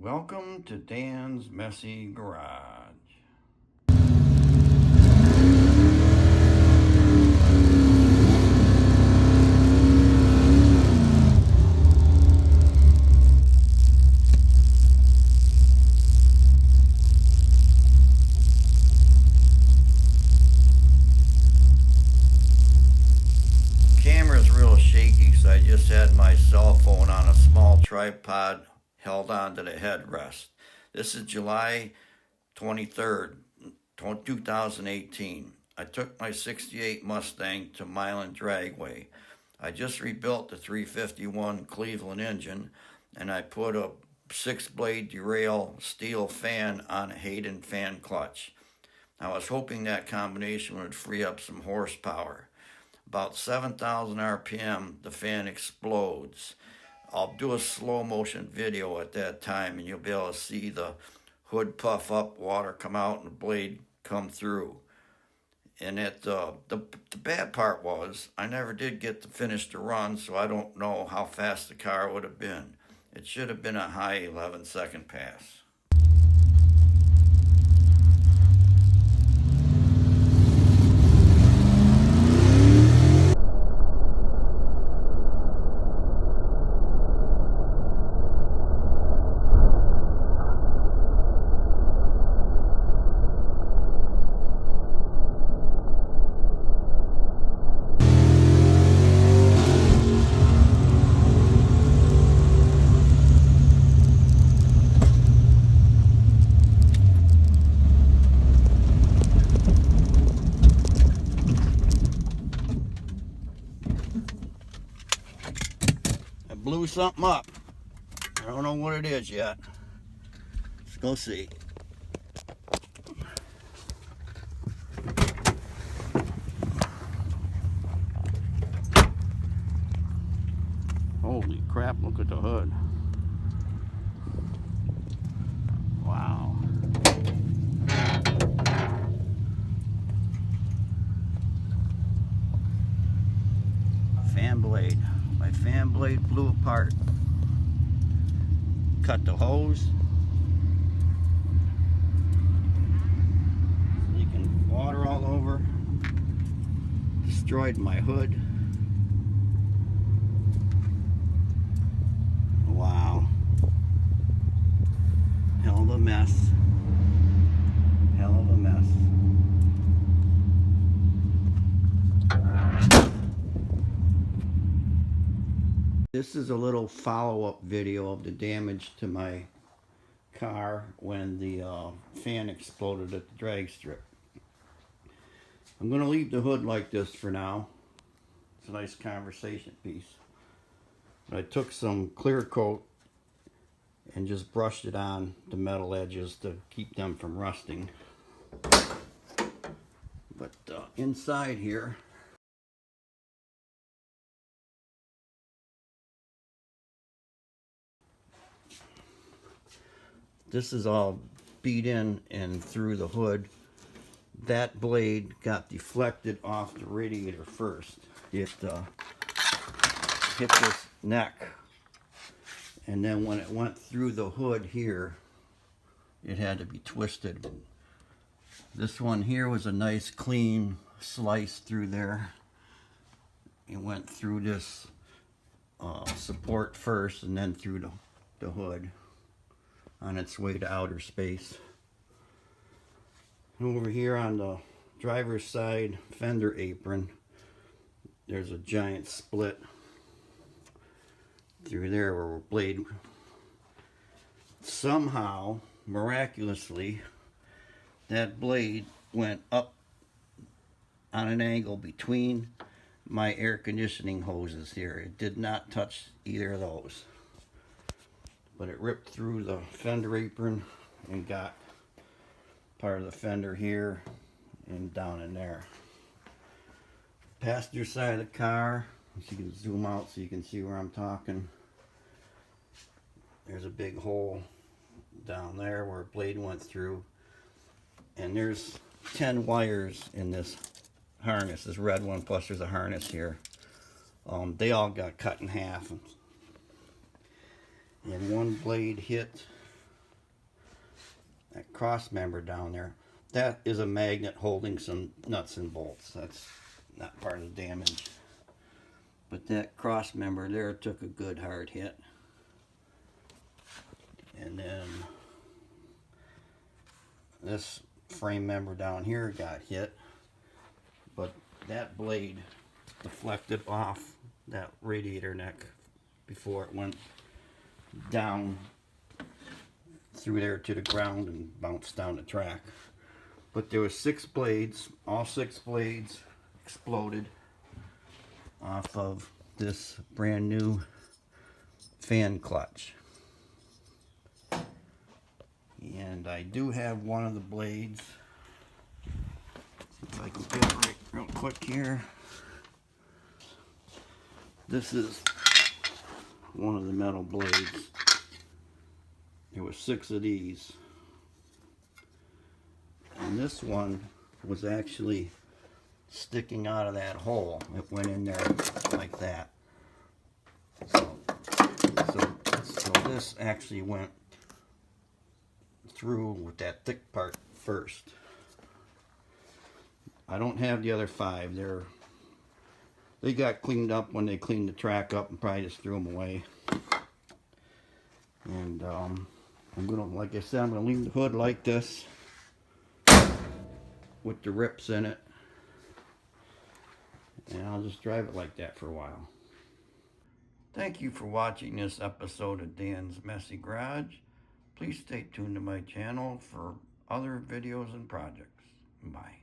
Welcome to Dan's Messy Garage. Camera's real shaky, so I just had my cell phone on a small tripod held onto the headrest. This is July 23rd, 2018. I took my 68 Mustang to Milan Dragway. I just rebuilt the 351 Cleveland engine, and I put a 6-blade derail steel fan on a Hayden fan clutch. I was hoping that combination would free up some horsepower. About 7,000 RPM, the fan explodes. I'll do a slow motion video at that time, and you'll be able to see the hood puff up, water come out, and the blade come through. And the bad part was I never did get to finish the run, so I don't know how fast the car would have been. It should have been a high 11-second pass. Blew something up. I don't know what it is yet. Let's go see. Holy crap, look at the hood. Wow. Fan blade. My fan blade blew apart. Cut the hose. Leaking water all over. Destroyed my hood. Wow. Hell of a mess. Hell of a mess. This is a little follow-up video of the damage to my car when the fan exploded at the drag strip. I'm going to leave the hood like this for now. It's a nice conversation piece. But I took some clear coat and just brushed it on the metal edges to keep them from rusting. But inside here, this is all beat in and through the hood. That blade got deflected off the radiator first. It hit this neck, and then when it went through the hood here, it had to be twisted. This one here was a nice clean slice through there. It went through this support first and then through the hood on its way to outer space. Over here on the driver's side fender apron, there's a giant split through there where a blade somehow, miraculously, that blade went up on an angle between my air conditioning hoses here. It did not touch either of those, but it ripped through the fender apron and got part of the fender here and down in there. Passenger side of the car, if you can zoom out so you can see where I'm talking, there's a big hole down there where a blade went through, and there's 10 wires in this harness, this red one, plus there's a harness here. They all got cut in half, and one blade hit that cross member down there, that is a magnet holding some nuts and bolts. That's not part of the damage. But that cross member there took a good hard hit. And then this frame member down here got hit. But that blade deflected off that radiator neck before it went down through there to the ground and bounced down the track. But there was 6 blades, all 6 blades exploded off of this brand new fan clutch. And I do have one of the blades. If I can get it right real quick here. This is one of the metal blades. There were 6 of these. And this one was actually sticking out of that hole. It went in there like that. So this actually went through with that thick part first. I don't have the other 5. They got cleaned up when they cleaned the track up and probably just threw them away. And I'm gonna, like I said, I'm gonna leave the hood like this with the rips in it, and I'll just drive it like that for a while. Thank you for watching this episode of Dan's Messy Garage. Please stay tuned to my channel for other videos and projects. Bye.